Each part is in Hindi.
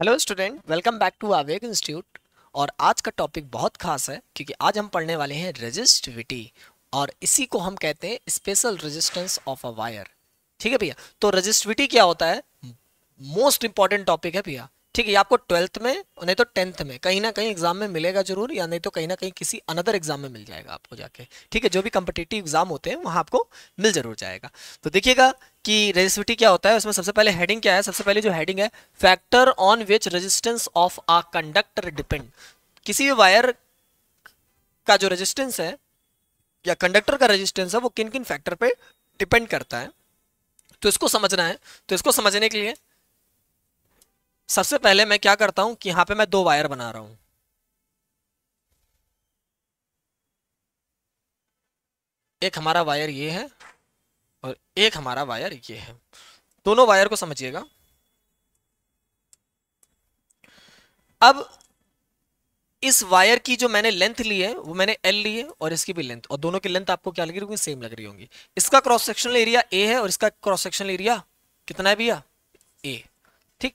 Hello student, welcome back to Aveg institute. और आज का टॉपिक बहुत खास है क्योंकि आज हम पढ़ने वाले हैं रेजिस्टिविटी, और इसी को हम कहते हैं special resistance of a wire. ठीक है भैया, तो रेजिस्टिविटी क्या होता है, मोस्ट इंपॉर्टेंट टॉपिक है भैया। ठीक है, ये आपको 12th में नहीं तो 10th में कहीं ना कहीं एग्जाम में मिलेगा जरूर, या नहीं तो कहीं ना कहीं किसी अनदर एग्जाम में मिल जाएगा आपको जाके। ठीक है, जो भी कम्पिटिटिव एग्जाम होते हैं वहां आपको मिल जरूर जाएगा। तो देखिएगा कि रेजिस्टिविटी क्या होता है। उसमें सबसे पहले हेडिंग क्या है, सबसे पहले जो हेडिंग है, factor on which resistance of a conductor depend. किसी भी वायर का जो रेजिस्टेंस है या कंडक्टर का रेजिस्टेंस है वो किन किन फैक्टर पे डिपेंड करता है, तो इसको समझना है। तो इसको समझने के लिए सबसे पहले मैं क्या करता हूं कि यहां पे मैं दो वायर बना रहा हूं। एक हमारा वायर ये है और एक हमारा वायर ये है। दोनों वायर को समझिएगा। अब इस वायर की जो मैंने लेंथ ली है वो मैंने एल ली है, और इसकी भी लेंथ, और दोनों की लेंथ आपको क्या लग रही होगी, सेम लग रही होंगी। इसका क्रॉस सेक्शनल एरिया ए है और इसका क्रॉस सेक्शनल एरिया कितना है भैया, ए। ठीक,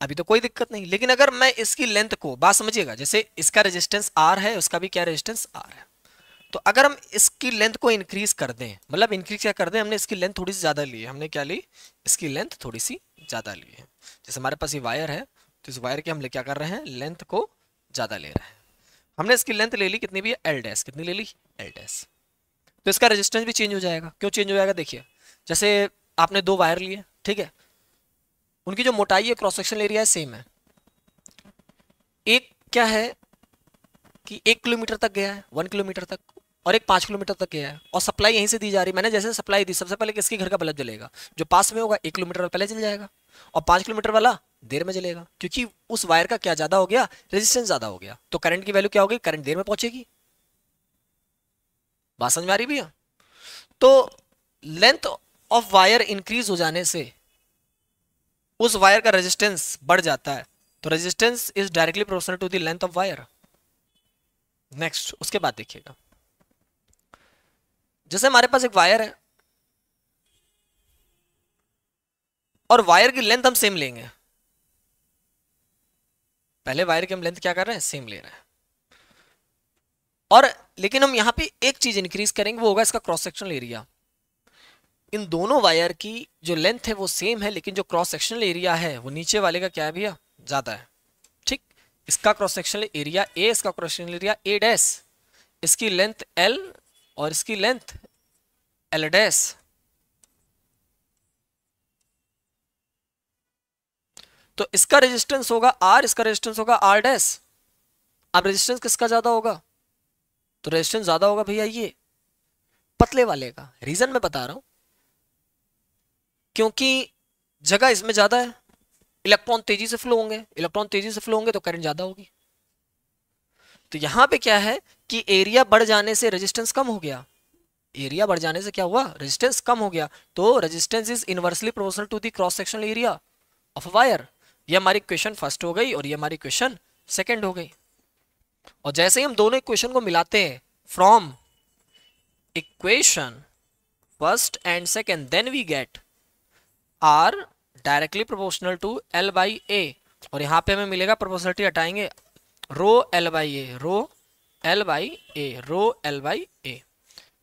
अभी तो कोई दिक्कत नहीं। लेकिन अगर मैं इसकी लेंथ को, बात समझिएगा, जैसे इसका रेजिस्टेंस आर है, उसका भी क्या रेजिस्टेंस आर है, तो अगर हम इसकी लेंथ को इंक्रीज कर दें, मतलब इंक्रीज क्या कर दें, हमने इसकी लेंथ थोड़ी सी ज्यादा ली है। हमने क्या ली, इसकी लेंथ थोड़ी सी ज्यादा ली है। जैसे हमारे पास ये वायर है, तो इस वायर के हम क्या कर रहे हैं, लेंथ को ज्यादा ले रहे हैं। हमने इसकी लेंथ ले ली कितनी भी है, एल डैश। कितनी ले ली, एल डैश। तो इसका रेजिस्टेंस भी चेंज हो जाएगा। क्यों चेंज हो जाएगा, देखिए, जैसे आपने दो वायर लिए, ठीक है, उनकी जो मोटाई है, क्रॉस सेक्शन एरिया है, सेम है। एक क्या है कि 1 किलोमीटर तक गया है, 1 किलोमीटर तक, और एक 5 किलोमीटर तक गया है, और सप्लाई यहीं से दी जा रही है। मैंने जैसे सप्लाई दी, सबसे पहले किसके घर का बल्ब जलेगा, जो पास में होगा, 1 किलोमीटर पहले जल जाएगा, और 5 किलोमीटर वाला देर में जलेगा, क्योंकि उस वायर का क्या ज्यादा हो गया, रेजिस्टेंस ज्यादा हो गया। तो करंट की वैल्यू क्या होगी, करंट देर में पहुंचेगी। बात समझ में आ रही भैया। तो लेंथ ऑफ वायर इंक्रीज हो जाने से उस वायर का रेजिस्टेंस बढ़ जाता है। तो resistance is directly proportional to the length of wire. Next, उसके बाद देखिएगा, जैसे हमारे पास एक वायर है और वायर की लेंथ हम सेम लेंगे। पहले वायर की हम लेंथ क्या कर रहे हैं, सेम ले रहे हैं, और लेकिन हम यहां पे एक चीज इंक्रीज करेंगे, वो होगा इसका क्रॉस सेक्शनल एरिया। इन दोनों वायर की जो लेंथ है वो सेम है, लेकिन जो क्रॉस सेक्शनल एरिया है वो नीचे वाले का क्या है भैया, ज्यादा है। ठीक, इसका क्रॉस सेक्शनल एरिया ए, इसका cross sectional area A dash, इसकी लेंथ एल और इसकी लेंथ एल डैश। तो इसका रेजिस्टेंस होगा आर, इसका रेजिस्टेंस होगा आर डैश। अब रेजिस्टेंस किसका ज्यादा होगा, तो रेजिस्टेंस ज्यादा होगा भैया ये पतले वाले का। रीजन मैं बता रहा हूं, क्योंकि जगह इसमें ज्यादा है, इलेक्ट्रॉन तेजी से फ्लो होंगे, इलेक्ट्रॉन तेजी से फ्लो होंगे तो करंट ज्यादा होगी। तो यहां पे क्या है कि एरिया बढ़ जाने से रेजिस्टेंस कम हो गया। एरिया बढ़ जाने से क्या हुआ, रेजिस्टेंस कम हो गया। तो resistance is inversely proportional to the cross sectional area of wire. ये हमारी क्वेश्चन फर्स्ट हो गई और ये हमारी क्वेश्चन सेकंड हो गई। और जैसे ही हम दोनों इक्वेशन को मिलाते हैं, from equation first and second, then we get R directly proportional to L by A. और यहां पे हमें मिलेगा, प्रोपोर्शनलिटी हटाएंगे, rho L by A, rho L by A, rho L by A.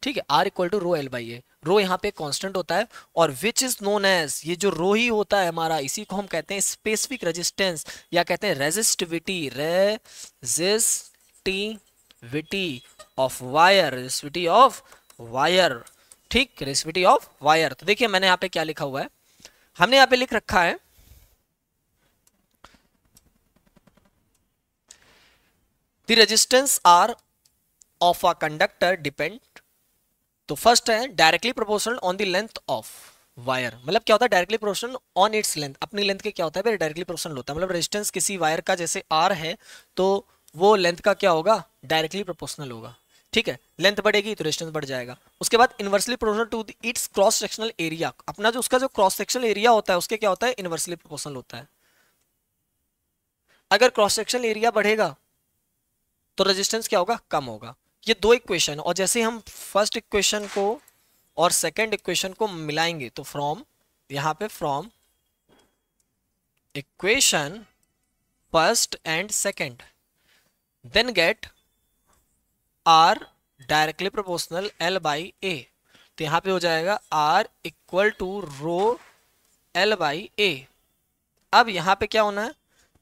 ठीक है, R equal to rho L by A. Rho यहाँ पे कांस्टेंट होता है, और विच इज नोन एज, ये जो रो ही होता है हमारा, इसी को हम कहते हैं स्पेसिफिक रेजिस्टेंस, या कहते हैं resistivity. Resistivity of wire, resistivity of wire. ठीक, रेजिस्टिविटी ऑफ वायर। तो देखिए मैंने यहाँ पे क्या लिखा हुआ है, हमने यहाँ पे लिख रखा है the resistance R of a conductor depend. तो फर्स्ट है directly proportional on the length of wire. मतलब क्या होता है, directly proportional on its length, अपनी लेंथ के क्या होता है, डायरेक्टली प्रोपोर्शनल होता है। मतलब रेजिस्टेंस किसी वायर का जैसे आर है, तो वो लेंथ का क्या होगा, डायरेक्टली प्रोपोर्शनल होगा। ठीक है, लेंथ बढ़ेगी तो रेजिस्टेंस बढ़ जाएगा। उसके बाद inversely proportional to its cross sectional area. अपना जो उसका जो क्रॉस सेक्शनल एरिया होता है उसके क्या होता है, इनवर्सली प्रोपोर्शनल होता है। अगर क्रॉस सेक्शनल एरिया बढ़ेगा तो रेजिस्टेंस क्या होगा, कम होगा। ये दो इक्वेशन, और जैसे हम फर्स्ट इक्वेशन को और सेकंड इक्वेशन को मिलाएंगे, तो फ्रॉम, यहां पे from equation first and second, then get R directly proportional L by A। तो यहां पे हो जाएगा R equal to rho L by A। अब यहां पे क्या होना है,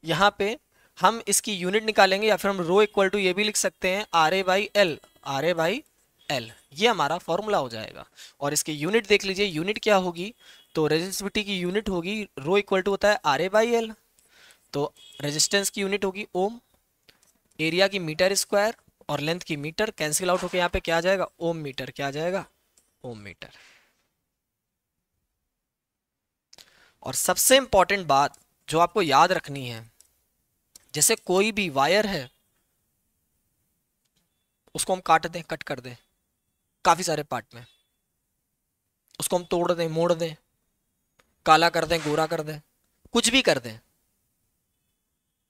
यहां पे हम इसकी यूनिट निकालेंगे या फिर हम रो इक्वल टू ये भी लिख सकते हैं RA by L, RA by L, ये हमारा फॉर्मूला हो जाएगा। और इसकी यूनिट देख लीजिए, यूनिट क्या होगी, तो रेजिस्टिविटी की यूनिट होगी, रो इक्वल टू होता है RA बाई L, तो रेजिस्टेंस की यूनिट होगी ओम, एरिया की मीटर स्क्वायर और लेंथ की मीटर, कैंसिल आउट होकर यहाँ पे क्या आ जाएगा, ओम मीटर, क्या आ जाएगा, ओम मीटर। और सबसे इंपॉर्टेंट बात जो आपको याद रखनी है, जैसे कोई भी वायर है उसको हम काट दें, कट कर दें काफी सारे पार्ट में, उसको हम तोड़ दें, मोड़ दें, काला कर दें, गोरा कर दें, कुछ भी कर दें,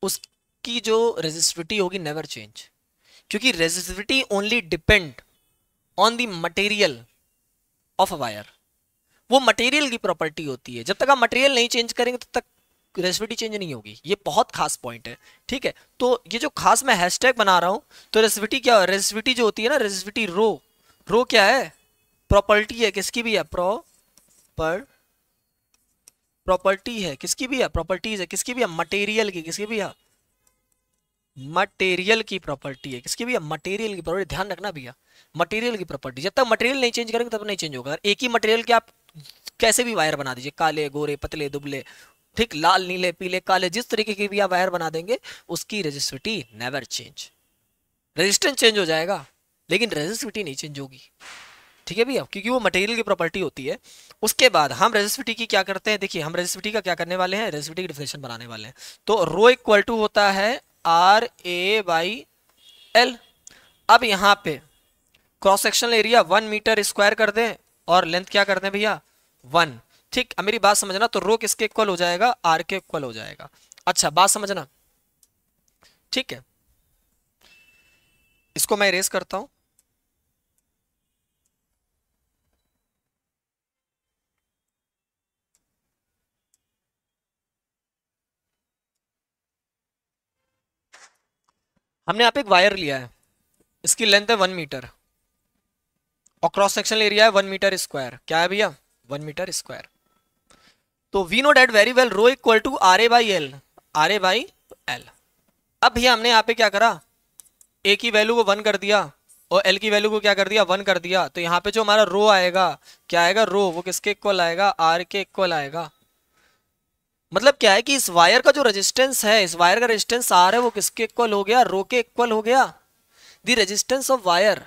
उसकी जो रेजिस्टिविटी होगी नेवर चेंज, क्योंकि resistivity only depend on the material of a wire. वो मटेरियल की प्रॉपर्टी होती है, जब तक आप मटेरियल नहीं चेंज करेंगे तब तक रेजिस्टिविटी चेंज नहीं होगी। ये बहुत खास पॉइंट है, ठीक है। तो ये जो खास मैं हैशटैग बना रहा हूं, तो रेजिस्टिविटी क्या है, रेजिस्टिविटी जो होती है ना, रेजिस्टिविटी रो, रो क्या है, प्रॉपर्टी है, किसकी भी है, प्रॉपर्टी है, किसकी भी है, प्रॉपर्टीज है, किसकी भी है, मटेरियल की, किसकी भी है, मटेरियल की प्रॉपर्टी है, किसकी भी है, मटेरियल की प्रॉपर्टी, ध्यान रखना भैया, मटेरियल की प्रॉपर्टी। जब तक मटेरियल नहीं चेंज करेंगे तब नहीं चेंज होगा। एक ही मटेरियल के आप कैसे भी वायर बना दीजिए, काले गोरे पतले दुबले, ठीक, लाल नीले पीले काले, जिस तरीके की भी आप वायर बना देंगे उसकी resistivity never change. Resistance change हो जाएगा लेकिन रेजिस्टिविटी नहीं चेंज होगी, ठीक है भैया, क्योंकि वो मटेरियल की प्रॉपर्टी होती है। उसके बाद हम रेजिस्टिविटी की क्या करते हैं, देखिए हम रेजिस्टिविटी का क्या करने वाले हैं, रेजिस्टिविटी की डिफिनेशन बनाने वाले हैं। तो रो इक्वल टू होता है आर ए बाई एल। अब यहाँ पे cross sectional area 1 metre square कर दें और लेंथ क्या कर दें भैया 1, ठीक। अब मेरी बात समझना, तो रो किसके इक्वल हो जाएगा, आर के इक्वल हो जाएगा। अच्छा बात समझना, ठीक है, इसको मैं इरेज करता हूं। हमने यहाँ पे एक वायर लिया है, इसकी लेंथ है 1 मीटर और क्रॉस सेक्शनल एरिया है 1 मीटर स्क्वायर, क्या है भैया 1 मीटर स्क्वायर। तो we know that very well rho equal to R A by L, R A by L. अब भैया हमने यहाँ पे क्या करा, ए की वैल्यू को 1 कर दिया और एल की वैल्यू को क्या कर दिया 1 कर दिया। तो यहाँ पे जो हमारा रो आएगा, क्या आएगा, रो, वो किसके इक्वल आएगा, आर के इक्वल आएगा। मतलब क्या है कि इस वायर का जो रेजिस्टेंस है, इस वायर का रेजिस्टेंस आर है, वो किसके इक्वल हो गया, रो के इक्वल हो गया। The resistance of wire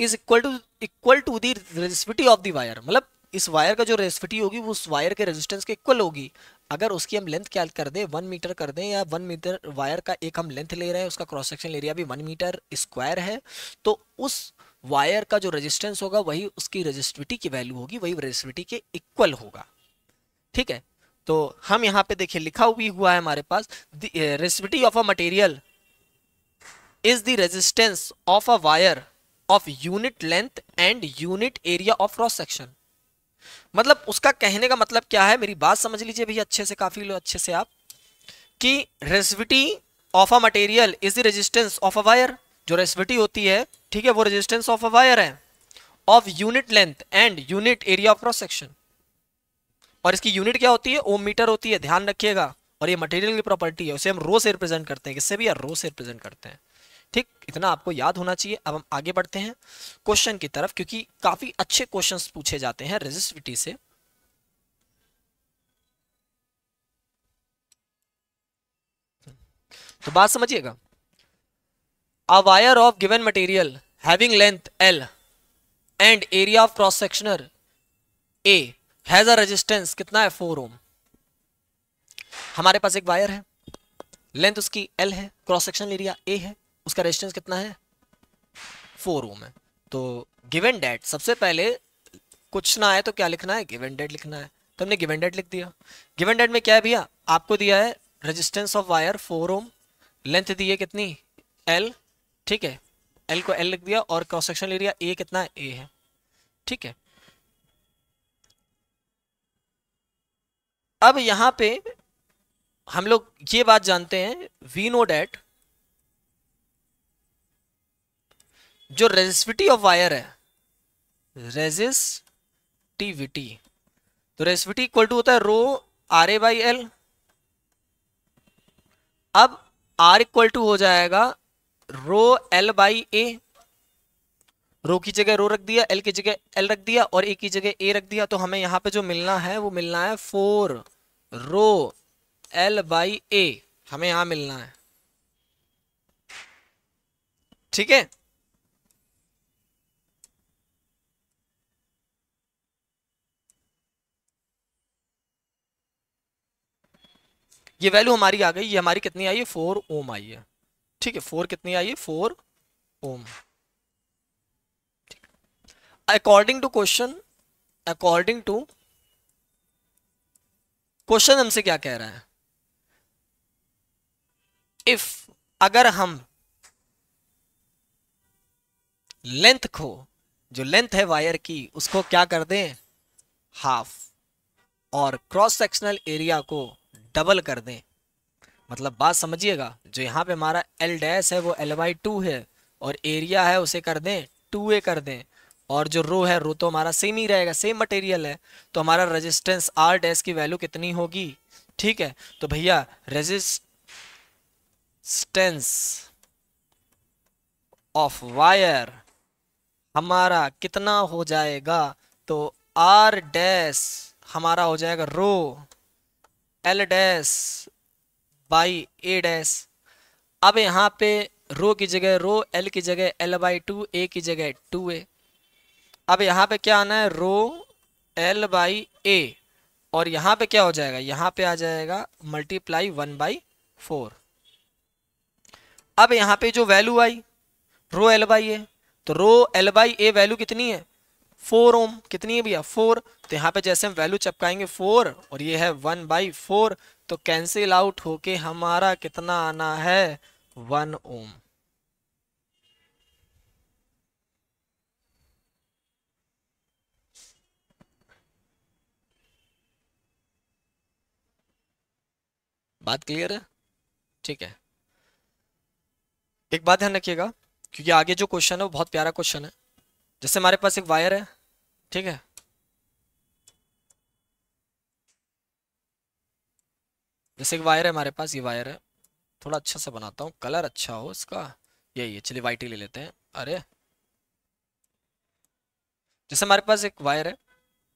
is equal to the resistivity of the wire. मतलब इस वायर का जो रेजिस्टिविटी होगी वो उस वायर के रेजिस्टेंस के इक्वल होगी। अगर उसकी हम लेंथ क्या कर दें 1 मीटर कर दें, या 1 मीटर वायर का एक हम लेंथ ले रहे हैं, उसका क्रॉस सेक्शन एरिया भी 1 मीटर स्क्वायर है, तो उस वायर का जो रेजिस्टेंस होगा वही उसकी रेजिस्टिविटी की वैल्यू होगी, वही रेजिस्टिविटी के इक्वल होगा, ठीक है। तो हम यहाँ पे देखिए लिखा हुआ है हमारे पास, resistivity of a material is the resistance of a wire of unit length and unit area of cross section। मतलब उसका कहने का मतलब क्या है, मेरी बात समझ लीजिए भैया अच्छे से, काफी लो अच्छे से आप, कि resistivity of a material is the resistance of a wire, जो रेजिस्टिविटी होती है, ठीक है, वो रेजिस्टेंस ऑफ अ वायर है, of unit length and unit area of cross section. और इसकी यूनिट क्या होती है, ओम मीटर होती है, ध्यान रखिएगा। और ये मटेरियल की प्रॉपर्टी है, उसे हम रो से रिप्रेजेंट करते हैं, किससे भी यार, रो से रिप्रेजेंट करते हैं, ठीक। इतना आपको याद होना चाहिए। अब हम आगे बढ़ते हैं क्वेश्चन की तरफ, क्योंकि काफी अच्छे क्वेश्चंस पूछे जाते हैं रेजिस्टिविटी से। तो बात समझिएगा, a wire of given material having length L and area of cross sectional A has a resistance कितना है 4 ओम। हमारे पास एक वायर है, लेंथ उसकी L है, क्रॉस सेक्शनल एरिया A है, उसका रेजिस्टेंस कितना है 4 ओम है। तो गिवन डेट, सबसे पहले कुछ ना आए तो क्या लिखना है, गिवन डेट लिखना है। तो हमने गिवन डेट लिख दिया। गिवन डेट में क्या है भैया, आपको दिया है resistance of wire 4 ohm, length दी है कितनी L, ठीक है, L को L लिख दिया, और क्रॉस सेक्शनल एरिया A कितना है, A है, ठीक है। अब यहां पे हम लोग ये बात जानते हैं, वी नो डेट जो रेजिस्टिविटी ऑफ वायर है, रेजिस्टिविटी, तो रेजिस्टिविटी इक्वल टू होता है रो आर ए बाई एल। अब आर इक्वल टू हो जाएगा रो एल बाई ए, रो की जगह रो रख दिया, एल की जगह एल रख दिया और ए की जगह ए रख दिया, तो हमें यहां पे जो मिलना है वो मिलना है 4 रो एल बाई ए, हमें यहां मिलना है। ठीक है, ये वैल्यू हमारी आ गई, ये हमारी कितनी आई है, 4 ओम आई है। ठीक है, 4 कितनी आई है, 4 ohm. According to question, according to question हमसे क्या कह रहा है, इफ अगर हम लेंथ को, जो लेंथ है वायर की उसको क्या कर दें, हाफ, और क्रॉस सेक्शनल एरिया को डबल कर दें, मतलब बात समझिएगा, जो यहाँ पे हमारा एल डैश है वो एल बाई 2 है और एरिया है उसे कर दें 2a कर दें, और जो रो है, रो तो हमारा सेम ही रहेगा, सेम मटेरियल है, तो हमारा रेजिस्टेंस आर डैश की वैल्यू कितनी होगी। ठीक है, तो भैया रेजिस्टेंस ऑफ वायर हमारा कितना हो जाएगा, तो आर डैश हमारा हो जाएगा rho L dash by A dash. अब यहाँ पे रो की जगह रो, एल की जगह एल बाई 2, ए की जगह 2a। अब यहाँ पे क्या आना है, रो एल बाई ए, और यहाँ पे क्या हो जाएगा, यहाँ पे आ जाएगा मल्टीप्लाई 1/4। अब यहाँ पे जो वैल्यू आई रो एल बाई ए, तो rho L by A value कितनी है, 4 ओम, कितनी है भैया 4, तो यहाँ पे जैसे हम वैल्यू चपकाएंगे 4 और ये है 1/4, तो कैंसिल आउट होके हमारा कितना आना है, 1 ओम। बात क्लियर है। ठीक है, एक बात ध्यान रखिएगा, क्योंकि आगे जो क्वेश्चन है वो बहुत प्यारा क्वेश्चन है। जैसे हमारे पास एक वायर है, ठीक है, जैसे एक वायर है हमारे पास, ये वायर है, थोड़ा अच्छा सा बनाता हूँ, कलर अच्छा हो इसका, यही है, चलिए वाइट ही ले लेते हैं। अरे जैसे हमारे पास एक वायर है,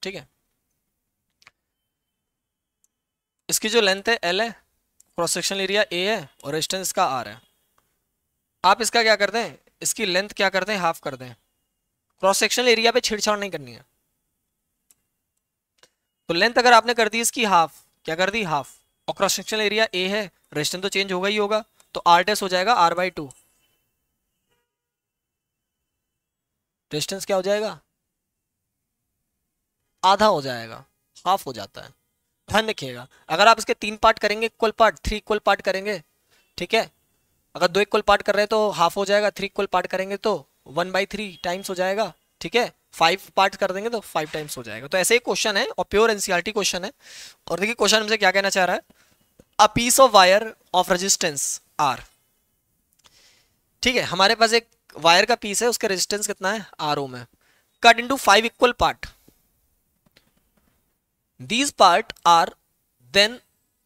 ठीक है, इसकी जो लेंथ है एल है, क्रॉस सेक्शनल एरिया ए है और रेजिस्टेंस इसका आर है। आप इसका क्या कर दें, इसकी लेंथ क्या कर दें, हाफ कर दें, क्रॉस सेक्शनल एरिया पे छेड़छाड़ नहीं करनी है। तो लेंथ अगर आपने कर दी इसकी हाफ, क्या कर दी, हाफ, और क्रॉस सेक्शनल एरिया ए है, रेजिस्टेंस तो चेंज होगा ही होगा, तो आर डैश हो जाएगा r/2, रेजिस्टेंस क्या हो जाएगा, आधा हो जाएगा, हाफ हो जाता है। ध्यान रखिएगा, अगर आप इसके 3 पार्ट करेंगे इक्वल पार्ट, 3 इक्वल पार्ट करेंगे, ठीक है, अगर 2 इक्वल पार्ट कर रहे हैं तो हाफ हो जाएगा, 3 इक्वल पार्ट करेंगे तो 1/3 टाइम्स हो जाएगा। ठीक है, 5 पार्ट कर देंगे तो 5 टाइम्स हो जाएगा। तो ऐसे ही क्वेश्चन है और प्योर एनसीईआरटी क्वेश्चन है। और देखिए क्वेश्चन हमसे क्या कहना चाह रहा है, a piece of wire of resistance R. ठीक है, हमारे पास एक वायर का पीस है, उसका रेजिस्टेंस कितना है, आर ओम है, cut into 5 equal part, these part are then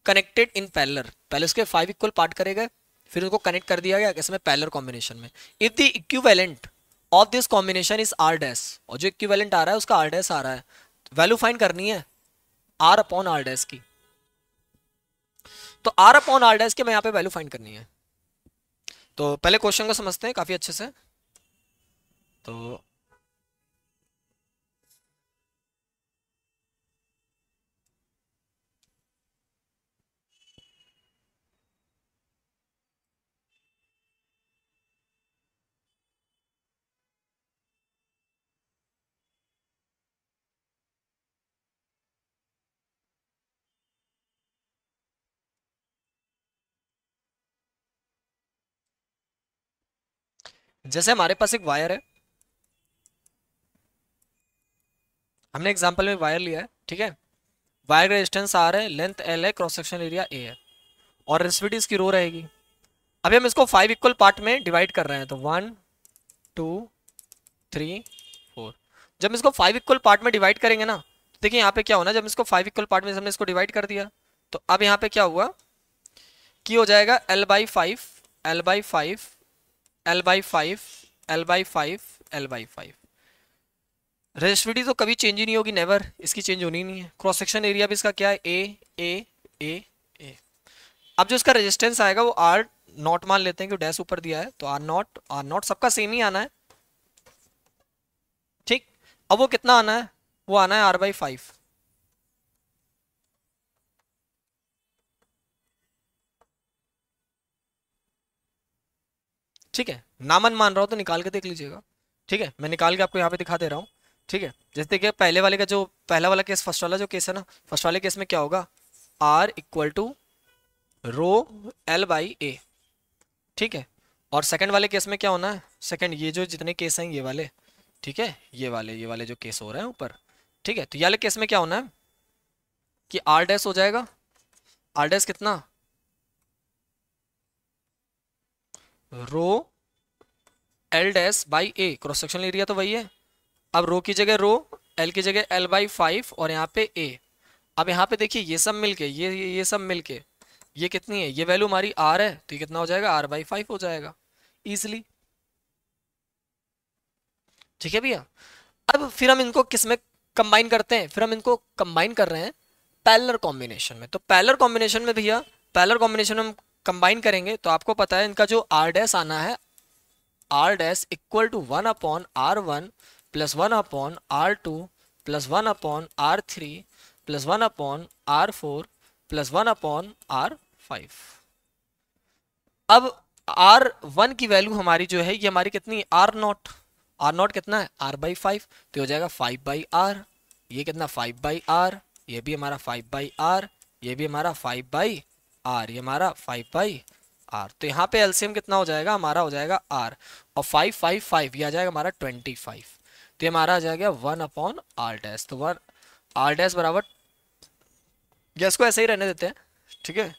connected in parallel, पहले उसके 5 इक्वल पार्ट करेगा, फिर उसको कनेक्ट कर दिया गया किसमें, पैरेलल कॉम्बिनेशन में। If the equivalent of this combination is R dash, और जो इक्विवेलेंट आ रहा है उसका आर डैश आ रहा है, वैल्यू फाइंड करनी है आर अपॉन आर डैश की। तो आर अपॉन आर डैश की मैं यहाँ पे वैल्यू फाइंड करनी है। तो पहले क्वेश्चन को समझते हैं काफी अच्छे से। तो जैसे हमारे पास एक वायर है, हमने एग्जांपल में वायर लिया है, ठीक है, वायर का रेजिस्टेंस आर है, लेंथ एल है, क्रॉस सेक्शनल एरिया ए है। और रेजिस्टिविटी इसकी रो रहेगी। अभी हम इसको 5 इक्वल पार्ट में डिवाइड कर रहे हैं, तो 1 2 3 4। जब हम इसको 5 इक्वल पार्ट में डिवाइड करेंगे ना, देखिए यहाँ पे क्या होना, जब इसको 5 इक्वल पार्ट में हमने इसको डिवाइड कर दिया, तो अब यहाँ पे क्या हुआ कि हो जाएगा L/5 L/5 L/5 L/5 L/5। Resistivity तो कभी चेंज ही नहीं होगी, नेवर, इसकी चेंज होनी नहीं है। क्रॉस सेक्शन एरिया भी इसका क्या है, ए। अब जो इसका रेजिस्टेंस आएगा वो आर नॉट मान लेते हैं, कि डैश ऊपर दिया है, तो आर नॉट सबका सेम ही आना है, ठीक। अब वो कितना आना है, वो आना है R/5। ठीक है, नामन मान रहा हो तो निकाल के देख लीजिएगा, ठीक है, मैं निकाल के आपको यहाँ पे दिखा दे रहा हूँ, ठीक है। जैसे कि पहले वाले का जो पहला वाला केस, फर्स्ट वाला जो केस है ना, फर्स्ट वाले केस में क्या होगा, R equal to row L/A, ठीक है। और सेकंड वाले केस में क्या होना है, सेकंड ये जो जितने केस हैं ये वाले, ठीक है, ये वाले जो केस हो रहे हैं ऊपर, ठीक है, तो ये वाले केस में क्या होना है कि R डैश हो जाएगा, R डैश कितना, रो L dash by A, cross sectional area तो वही है। अब रो की जगह रो, L की जगह L/5 और यहाँ पे A। अब यहाँ पे देखिए ये सब मिलके ये सब मिलके ये कितनी है, ये वैल्यू हमारी R है, तो ये कितना हो जाएगा, R/5 हो जाएगा इजिली, ठीक है भैया। अब फिर हम इनको किस में कंबाइन करते हैं, फिर हम इनको कंबाइन कर रहे हैं पैरेलल कॉम्बिनेशन में। तो पैरेलल कॉम्बिनेशन में भैया, पैरेलल कॉम्बिनेशन में हम कंबाइन करेंगे तो आपको पता है इनका जो R डैश आना है, R dash equal to 1/R1 plus 1/R2 plus 1/R3 plus 1/R4 plus 1/R5। अब R1 की वैल्यू हमारी जो है ये हमारी कितनी, R0 कितना है, R/5, तो हो जाएगा 5/R। ये कितना 5/R, ये भी हमारा 5/R, ये भी हमारा 5/R, ये हमारा 5/R। तो यहाँ पे एलसीएम कितना हो जाएगा, हमारा हो जाएगा R, और 5 5 5 ये आ जाएगा हमारा 25। तो ये हमारा आ जाएगा 1/R डैश। तो 1R डैश बराबर, गैस को ऐसे ही रहने देते हैं, ठीक है।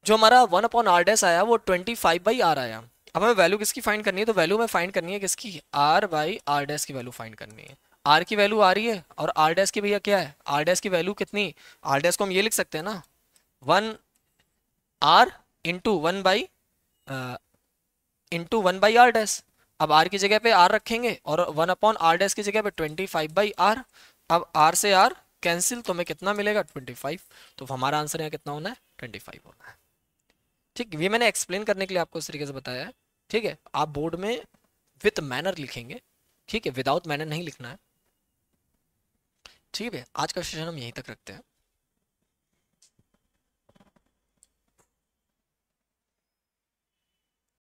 जो हमारा 1/R डैश आया वो 25/R आया। अब हमें वैल्यू किसकी फाइंड करनी है, तो वैल्यू में फाइंड करनी है किसकी, R/R डैश की वैल्यू फाइंड करनी है। R की वैल्यू आ रही है और R डैश की भैया क्या है, R डैश की वैल्यू कितनी, R डैश को हम ये लिख सकते हैं ना, 1R इंटू 1/R डैश। अब R की जगह पे R रखेंगे और 1/R डैश की जगह पे 25/R। अब R से R कैंसिल, तो हमें कितना मिलेगा, 25। तो हमारा आंसर यहाँ कितना होना है, 25 होना है, ठीक। ये मैंने एक्सप्लेन करने के लिए आपको इस तरीके से बताया है, ठीक है। आप बोर्ड में विथ मैनर लिखेंगे, ठीक है, विदाउट मैनर नहीं लिखना है, ठीक है। आज का सेशन हम यहीं तक रखते हैं।